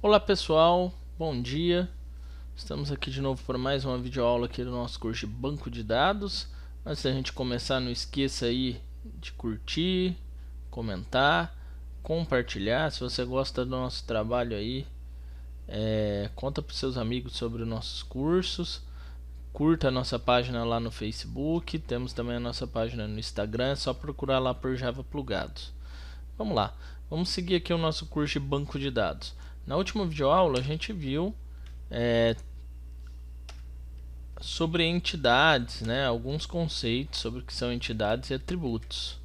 Olá pessoal, bom dia. Estamos aqui de novo para mais uma videoaula aqui do nosso curso de banco de dados. Antes da gente começar, não esqueça aí de curtir, comentar, compartilhar. Se você gosta do nosso trabalho aí, conta para seus amigos sobre os nossos cursos. Curta a nossa página lá no Facebook. Temos também a nossa página no Instagram. É só procurar lá por Java Plugados. Vamos lá, vamos seguir aqui o nosso curso de banco de dados. Na última videoaula a gente viu sobre entidades, né, alguns conceitos sobre o que são entidades e atributos.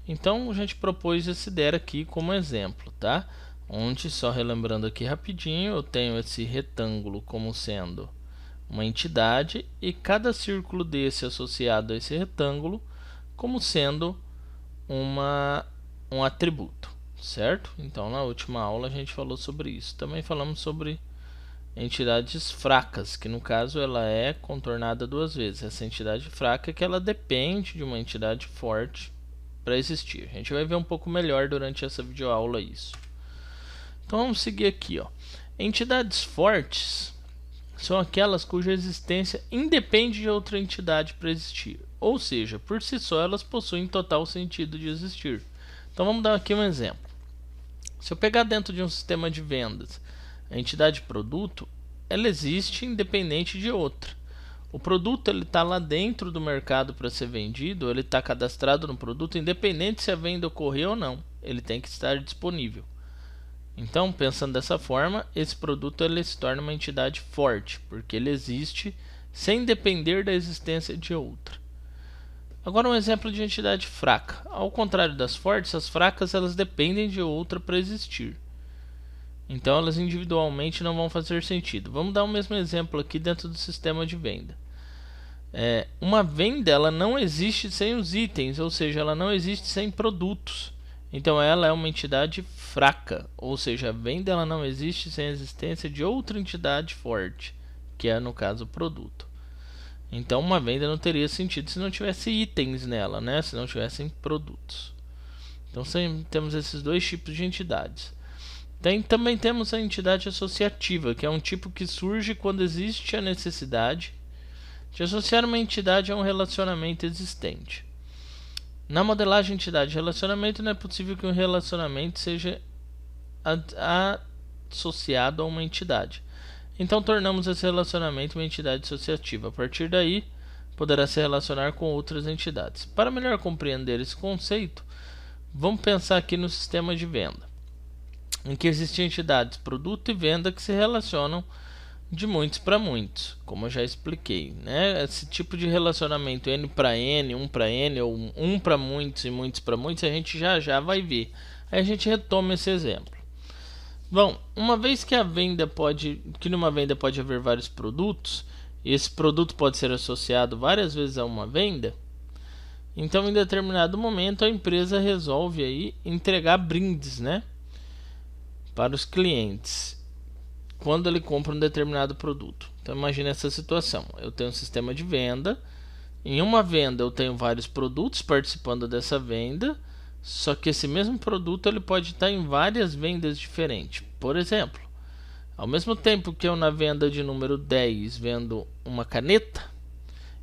Então a gente propôs esse DER aqui como exemplo, tá? Onde, só relembrando aqui rapidinho, eu tenho esse retângulo como sendo uma entidade e cada círculo desse associado a esse retângulo como sendo um atributo, certo? Então na última aula a gente falou sobre isso. Também falamos sobre entidades fracas, que no caso ela é contornada duas vezes. Essa entidade fraca é que ela depende de uma entidade forte para existir. A gente vai ver um pouco melhor durante essa videoaula isso. Então vamos seguir aqui, ó. Entidades fortes são aquelas cuja existência independe de outra entidade para existir, ou seja, por si só elas possuem total sentido de existir. Então vamos dar aqui um exemplo. Se eu pegar dentro de um sistema de vendas a entidade produto, ela existe independente de outra. O produto ele está lá dentro do mercado para ser vendido, ele está cadastrado no produto, independente se a venda ocorrer ou não, ele tem que estar disponível. Então, pensando dessa forma, esse produto ele se torna uma entidade forte, porque ele existe sem depender da existência de outra. Agora um exemplo de entidade fraca. Ao contrário das fortes, as fracas elas dependem de outra para existir. Então elas individualmente não vão fazer sentido. Vamos dar o mesmo exemplo aqui dentro do sistema de venda. Uma venda ela não existe sem os itens, ou seja, ela não existe sem produtos. Então ela é uma entidade fraca, ou seja, a venda ela não existe sem a existência de outra entidade forte, que é no caso o produto. Então uma venda não teria sentido se não tivesse itens nela, né? Se não tivessem produtos. Então temos esses dois tipos de entidades. Também temos a entidade associativa, que é um tipo que surge quando existe a necessidade de associar uma entidade a um relacionamento existente. Na modelagem entidade-relacionamento não é possível que um relacionamento seja associado a uma entidade. Então tornamos esse relacionamento uma entidade associativa. A partir daí, poderá se relacionar com outras entidades. Para melhor compreender esse conceito, vamos pensar aqui no sistema de venda, em que existem entidades produto e venda que se relacionam de muitos para muitos, como eu já expliquei, né? Esse tipo de relacionamento N para N, 1 para N, ou 1 para muitos e muitos para muitos, a gente já vai ver. Aí a gente retoma esse exemplo. Bom, uma vez que numa venda pode haver vários produtos, e esse produto pode ser associado várias vezes a uma venda, então em determinado momento a empresa resolve aí entregar brindes, né, para os clientes quando ele compra um determinado produto. Então imagine essa situação. Eu tenho um sistema de venda. Em uma venda eu tenho vários produtos participando dessa venda, só que esse mesmo produto ele pode estar em várias vendas diferentes. Por exemplo, ao mesmo tempo que eu na venda de número 10 vendo uma caneta,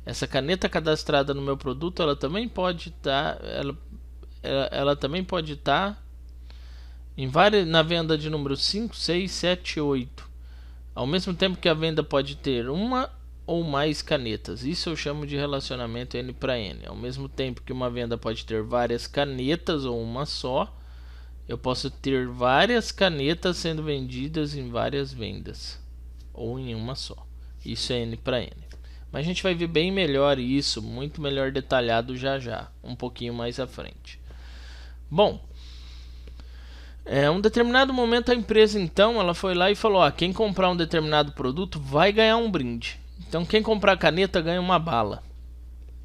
essa caneta cadastrada no meu produto, ela também pode estar ela também pode estar na venda de número 5, 6, 7, 8. Ao mesmo tempo que a venda pode ter uma ou mais canetas. Isso eu chamo de relacionamento N para N. Ao mesmo tempo que uma venda pode ter várias canetas ou uma só, eu posso ter várias canetas sendo vendidas em várias vendas ou em uma só. Isso é N para N. Mas a gente vai ver bem melhor isso, muito melhor detalhado já, um pouquinho mais à frente. Bom, um determinado momento a empresa então ela foi lá e falou: quem comprar um determinado produto vai ganhar um brinde. Então quem comprar caneta ganha uma bala.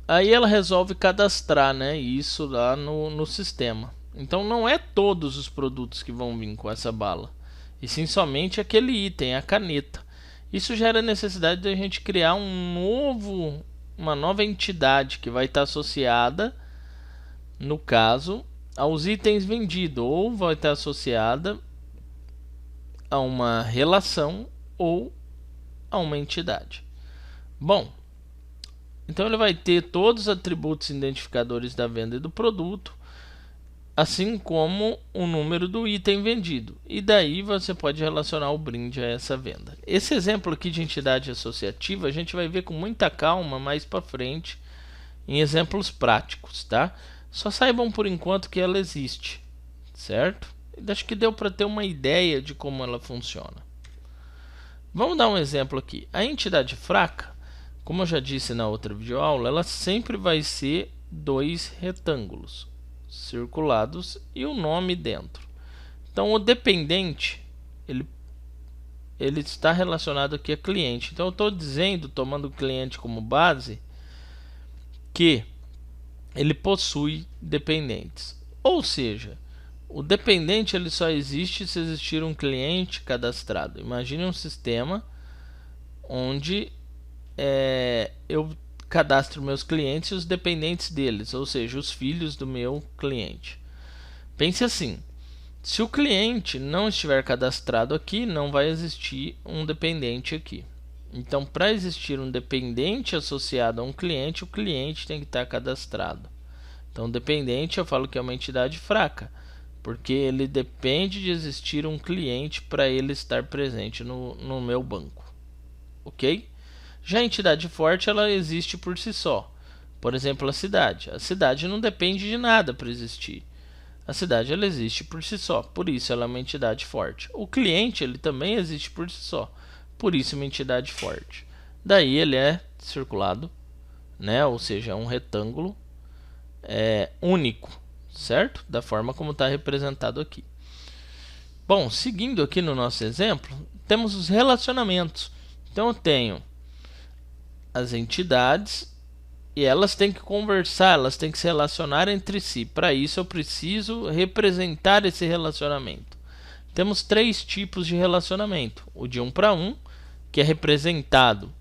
Aí ela resolve cadastrar, né, isso lá no sistema. Então não é todos os produtos que vão vir com essa bala, e sim somente aquele item, a caneta. Isso gera a necessidade de a gente criar uma nova entidade que vai estar associada, no caso, aos itens vendidos, ou vai estar associada a uma relação ou a uma entidade. Bom, então ele vai ter todos os atributos identificadores da venda e do produto, assim como o número do item vendido. E daí você pode relacionar o brinde a essa venda. Esse exemplo aqui de entidade associativa a gente vai ver com muita calma mais para frente em exemplos práticos, tá? Só saibam por enquanto que ela existe, certo? Acho que deu para ter uma ideia de como ela funciona. Vamos dar um exemplo aqui. A entidade fraca, como eu já disse na outra videoaula, ela sempre vai ser dois retângulos circulados e o nome dentro. Então o dependente ele está relacionado aqui a cliente. Então eu estou dizendo, tomando o cliente como base, que ele possui dependentes. Ou seja, o dependente ele só existe se existir um cliente cadastrado. Imagine um sistema onde eu cadastro meus clientes e os dependentes deles, ou seja, os filhos do meu cliente. Pense assim: se o cliente não estiver cadastrado aqui, não vai existir um dependente aqui. Então, para existir um dependente associado a um cliente, o cliente tem que estar cadastrado. Então, o dependente eu falo que é uma entidade fraca, porque ele depende de existir um cliente para ele estar presente no meu banco. Ok? Já a entidade forte ela existe por si só. Por exemplo, a cidade. A cidade não depende de nada para existir. A cidade ela existe por si só, por isso ela é uma entidade forte. O cliente ele também existe por si só, por isso é uma entidade forte. Daí ele é circulado, né? Ou seja, é um retângulo único, certo? Da forma como está representado aqui. Bom, seguindo aqui no nosso exemplo, temos os relacionamentos. Então eu tenho as entidades e elas têm que conversar, elas têm que se relacionar entre si. Para isso eu preciso representar esse relacionamento. Temos três tipos de relacionamento: o de 1 para 1, que é representado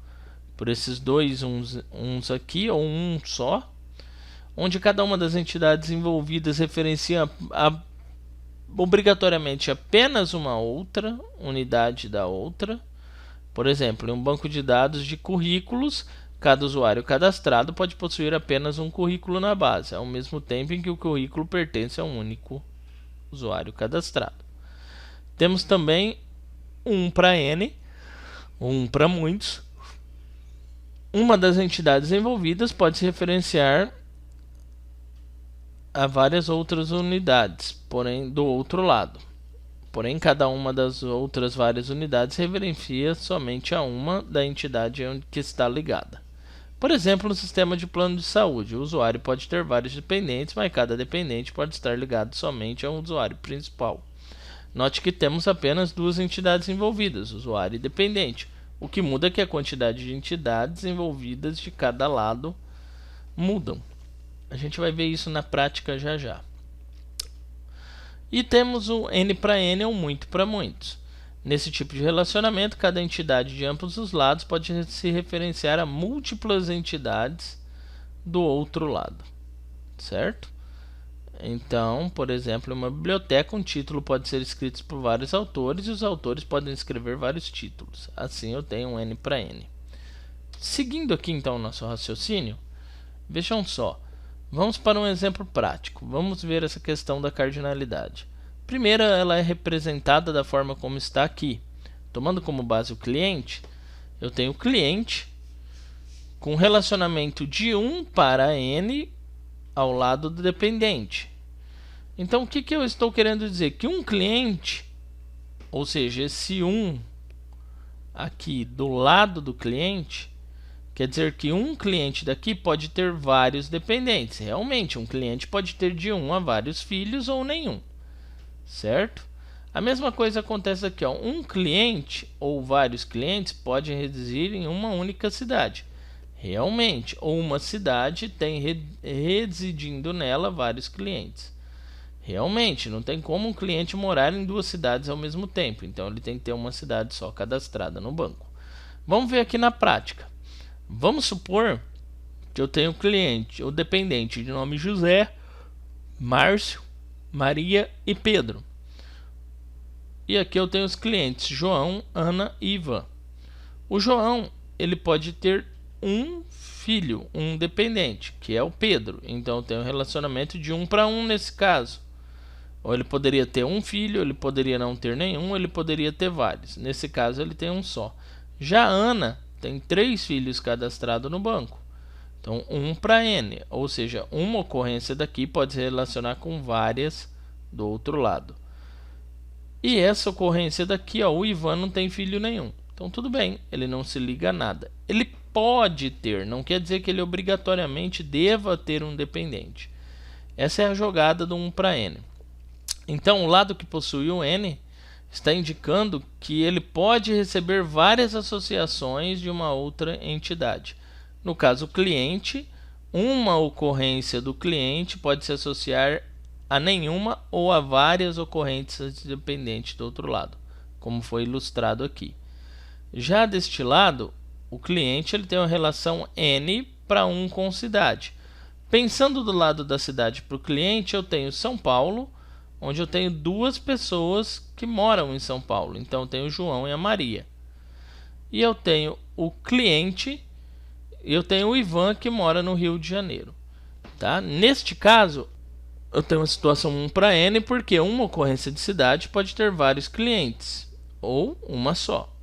por esses dois uns aqui, ou um só, onde cada uma das entidades envolvidas referencia obrigatoriamente apenas uma outra unidade da outra. Por exemplo, em um banco de dados de currículos, cada usuário cadastrado pode possuir apenas um currículo na base, ao mesmo tempo em que o currículo pertence a um único usuário cadastrado. Temos também um para N, um para muitos. Uma das entidades envolvidas pode se referenciar a várias outras unidades, porém do outro lado. Porém, cada uma das outras várias unidades referencia somente a uma da entidade que está ligada. Por exemplo, no sistema de plano de saúde, o usuário pode ter vários dependentes, mas cada dependente pode estar ligado somente a um usuário principal. Note que temos apenas duas entidades envolvidas, usuário e dependente. O que muda é que a quantidade de entidades envolvidas de cada lado mudam. A gente vai ver isso na prática já já. E temos o N para N ou muito para muitos. Nesse tipo de relacionamento, cada entidade de ambos os lados pode se referenciar a múltiplas entidades do outro lado, certo? Então, por exemplo, em uma biblioteca, um título pode ser escrito por vários autores e os autores podem escrever vários títulos. Assim, eu tenho um N para N. Seguindo aqui, então, o nosso raciocínio, vejam só. Vamos para um exemplo prático. Vamos ver essa questão da cardinalidade. Primeiro, ela é representada da forma como está aqui. Tomando como base o cliente, eu tenho o cliente com relacionamento de 1 para N ao lado do dependente. Então, o que eu estou querendo dizer? Que um cliente, ou seja, esse 1 aqui do lado do cliente, quer dizer que um cliente daqui pode ter vários dependentes. Realmente, um cliente pode ter de 1 a vários filhos ou nenhum, certo? A mesma coisa acontece aqui, ó. Um cliente ou vários clientes podem residir em uma única cidade. Realmente, ou uma cidade tem residindo nela vários clientes. Realmente, não tem como um cliente morar em duas cidades ao mesmo tempo. Então, ele tem que ter uma cidade só cadastrada no banco. Vamos ver aqui na prática. Vamos supor que eu tenho cliente ou dependente de nome José, Márcio, Maria e Pedro. E aqui eu tenho os clientes João, Ana e Ivan. O João, ele pode ter um filho, um dependente, que é o Pedro. Então eu tenho um relacionamento de 1 para 1 nesse caso. Ou ele poderia ter um filho, ele poderia não ter nenhum, ele poderia ter vários. Nesse caso ele tem um só. Já a Ana tem 3 filhos cadastrados no banco. Então 1 para N, ou seja, uma ocorrência daqui pode se relacionar com várias do outro lado. E essa ocorrência daqui, ó, o Ivan não tem filho nenhum. Então tudo bem, ele não se liga a nada. Ele pode ter, não quer dizer que ele obrigatoriamente deva ter um dependente. Essa é a jogada do 1 para N. Então o lado que possui o N está indicando que ele pode receber várias associações de uma outra entidade. No caso cliente, uma ocorrência do cliente pode se associar a nenhuma ou a várias ocorrências dependentes do outro lado, como foi ilustrado aqui. Já deste lado, o cliente ele tem uma relação N para 1 com cidade. Pensando do lado da cidade para o cliente, eu tenho São Paulo, onde eu tenho 2 pessoas que moram em São Paulo. Então eu tenho o João e a Maria. E eu tenho o cliente, e eu tenho o Ivan que mora no Rio de Janeiro. Tá? Neste caso, eu tenho uma situação 1 para N, porque uma ocorrência de cidade pode ter vários clientes, ou uma só.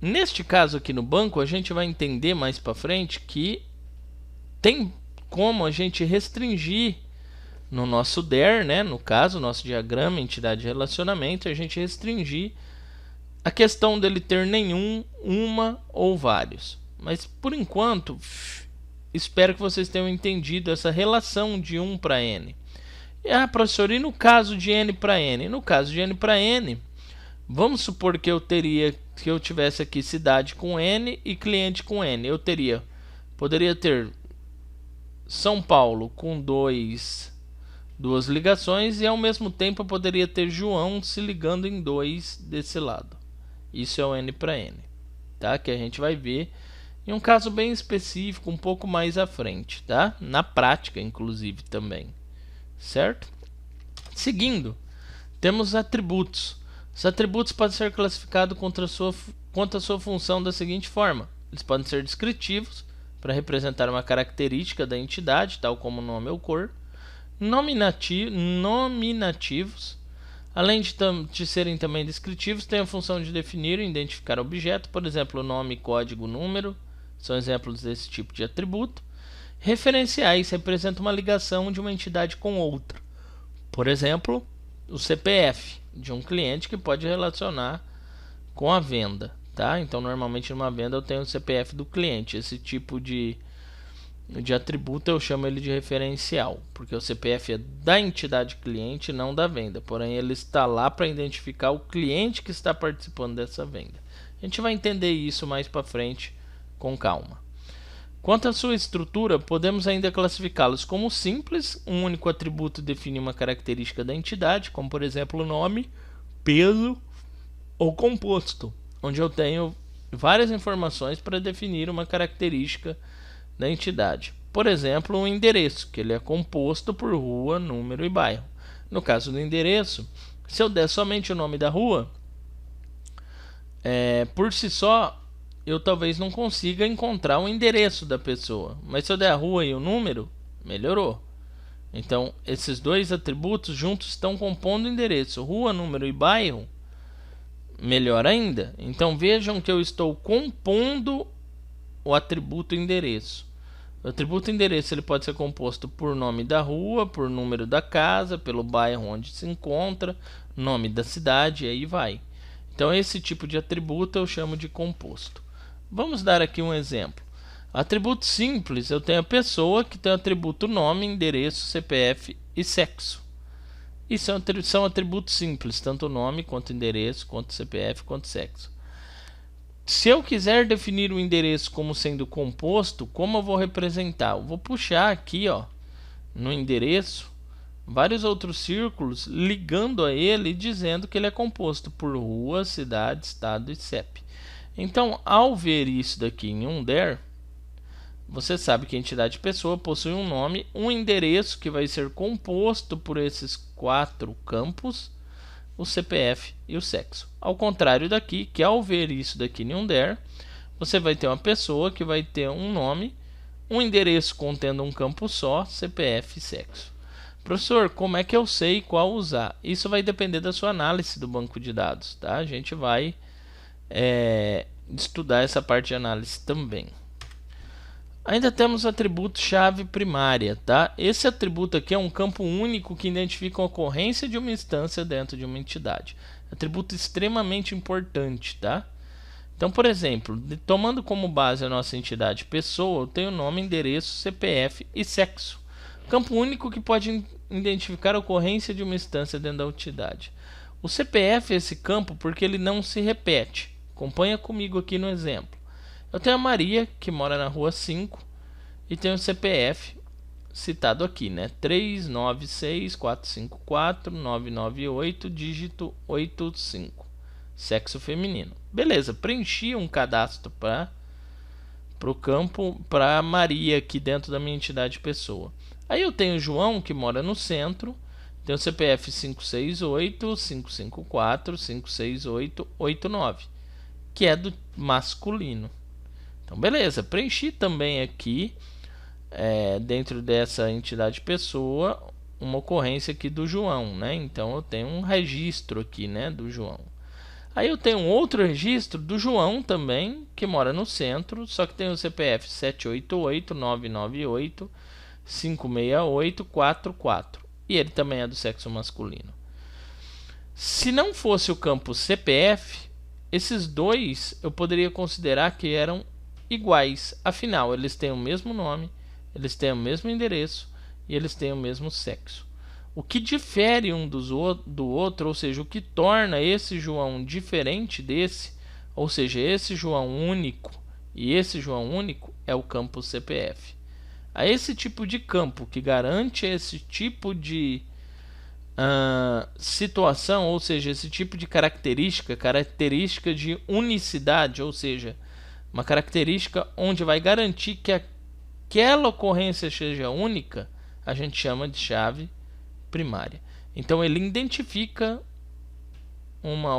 Neste caso aqui no banco, a gente vai entender mais para frente que tem como a gente restringir no nosso DER, né, no caso, nosso diagrama entidade de relacionamento, a gente restringir a questão dele ter nenhum, uma ou vários. Mas por enquanto, espero que vocês tenham entendido essa relação de 1 para N. Professor, e no caso de N para N? No caso de N para N, vamos supor que eu tivesse aqui cidade com N e cliente com N. Poderia ter São Paulo com duas ligações e ao mesmo tempo eu poderia ter João se ligando em 2 desse lado. Isso é o N para N, tá? Que a gente vai ver em um caso bem específico um pouco mais à frente, tá? Na prática, inclusive, também, certo? Seguindo, temos atributos. Os atributos podem ser classificados quanto à sua função da seguinte forma: eles podem ser descritivos, para representar uma característica da entidade, tal como nome ou cor, nominativos, além de serem também descritivos, têm a função de definir e identificar objeto, por exemplo, nome, código, número, são exemplos desse tipo de atributo. Referenciais representam uma ligação de uma entidade com outra, por exemplo, o CPF de um cliente que pode relacionar com a venda, tá? Então normalmente numa venda eu tenho o CPF do cliente. Esse tipo de atributo eu chamo ele de referencial, porque o CPF é da entidade cliente, não da venda, porém ele está lá para identificar o cliente que está participando dessa venda. A gente vai entender isso mais para frente com calma. Quanto à sua estrutura, podemos ainda classificá-los como simples. Um único atributo define uma característica da entidade, como por exemplo o nome, peso, ou composto, onde eu tenho várias informações para definir uma característica da entidade. Por exemplo, um endereço, que ele é composto por rua, número e bairro. No caso do endereço, se eu der somente o nome da rua, por si só, eu talvez não consiga encontrar o endereço da pessoa. Mas se eu der a rua e o número, melhorou. Então, esses 2 atributos juntos estão compondo o endereço. Rua, número e bairro, melhor ainda. Então, vejam que eu estou compondo o atributo endereço. O atributo endereço ele pode ser composto por nome da rua, por número da casa, pelo bairro onde se encontra, nome da cidade, e aí vai. Então, esse tipo de atributo eu chamo de composto. Vamos dar aqui um exemplo. Atributo simples, eu tenho a pessoa que tem o atributo nome, endereço, CPF e sexo. E são atributos simples, tanto nome, quanto endereço, quanto CPF, quanto sexo. Se eu quiser definir o endereço como sendo composto, como eu vou representar? Eu vou puxar aqui, ó, no endereço, vários outros círculos ligando a ele e dizendo que ele é composto por rua, cidade, estado e CEP. Então, ao ver isso daqui em um DER, você sabe que a entidade pessoa possui um nome, um endereço que vai ser composto por esses 4 campos, o CPF e o sexo. Ao contrário daqui, que ao ver isso daqui em um DER, você vai ter uma pessoa que vai ter um nome, um endereço contendo um campo só, CPF e sexo. Professor, como é que eu sei qual usar? Isso vai depender da sua análise do banco de dados, tá? A gente vai estudar essa parte de análise também. Ainda temos o atributo chave primária, tá? Esse atributo aqui é um campo único que identifica a ocorrência de uma instância dentro de uma entidade. Atributo extremamente importante, tá? Então, por exemplo, tomando como base a nossa entidade pessoa, eu tenho nome, endereço, CPF e sexo. Campo único que pode identificar a ocorrência de uma instância dentro da entidade. O CPF é esse campo porque ele não se repete. Acompanha comigo aqui no exemplo. Eu tenho a Maria, que mora na rua 5, e tenho o CPF citado aqui, né? 396454998, dígito 85, sexo feminino. Beleza, preenchi um cadastro para o campo para Maria aqui dentro da minha entidade pessoa. Aí eu tenho o João, que mora no centro, tem o CPF 568-554-568-89, que é do masculino. Então, beleza, preenchi também aqui, dentro dessa entidade pessoa, uma ocorrência aqui do João, né? Então, eu tenho um registro aqui, né, do João. Aí eu tenho um outro registro do João também, que mora no centro, só que tem o CPF 788-998-568-44. E ele também é do sexo masculino. Se não fosse o campo CPF, esses dois eu poderia considerar que eram iguais. Afinal, eles têm o mesmo nome, eles têm o mesmo endereço e eles têm o mesmo sexo. O que difere um do outro, ou seja, o que torna esse João diferente desse, ou seja, esse João único e esse João único, é o campo CPF. A esse tipo de campo que garante esse tipo de situação, ou seja, esse tipo de característica de unicidade, ou seja, uma característica onde vai garantir que aquela ocorrência seja única, a gente chama de chave primária. Então ele identifica uma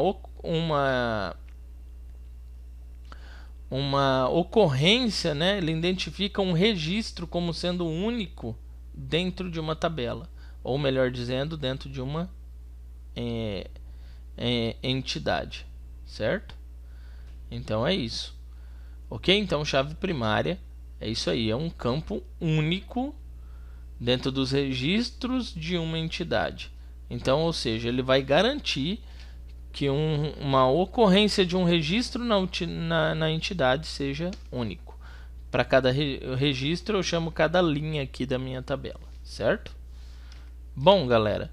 ocorrência, né? Ele identifica um registro como sendo único dentro de uma tabela, ou melhor dizendo, dentro de uma entidade, certo? Então é isso. Ok? Então chave primária é isso aí, é um campo único dentro dos registros de uma entidade. Então, ou seja, ele vai garantir que uma ocorrência de um registro na entidade seja único. Para cada registro eu chamo cada linha aqui da minha tabela, certo? Bom, galera,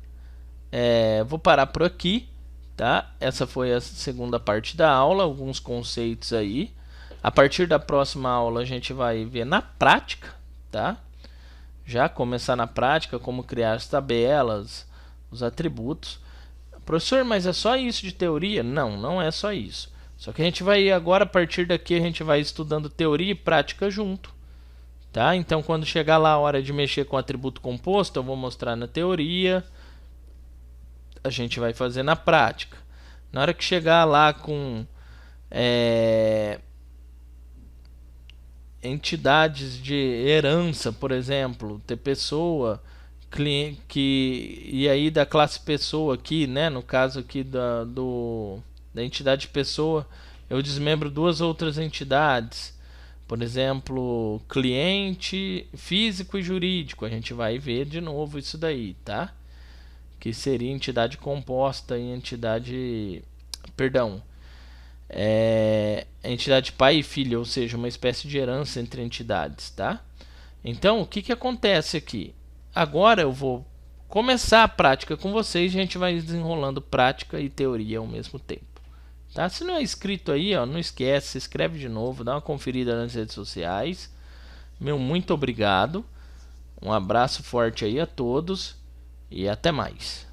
vou parar por aqui, tá? Essa foi a segunda parte da aula, alguns conceitos aí. A partir da próxima aula a gente vai ver na prática, tá? Já começar na prática como criar as tabelas, os atributos. Professor, mas é só isso de teoria? Não, não é só isso. Só que a gente vai agora, a partir daqui, a gente vai estudando teoria e prática junto, tá? Então, quando chegar lá a hora de mexer com atributo composto, eu vou mostrar na teoria, a gente vai fazer na prática. Na hora que chegar lá com entidades de herança, por exemplo, ter pessoa, cliente, e aí da classe pessoa aqui, né, no caso aqui da entidade pessoa, eu desmembro duas outras entidades, por exemplo, cliente físico e jurídico. A gente vai ver de novo isso daí, tá? Que seria entidade composta e entidade, perdão, entidade pai e filho, ou seja, uma espécie de herança entre entidades, tá? Então, o que acontece aqui? Agora eu vou começar a prática com vocês, a gente vai desenrolando prática e teoria ao mesmo tempo, tá? Se não é inscrito aí, ó, não esquece, se inscreve de novo, dá uma conferida nas redes sociais. Meu muito obrigado, um abraço forte aí a todos e até mais.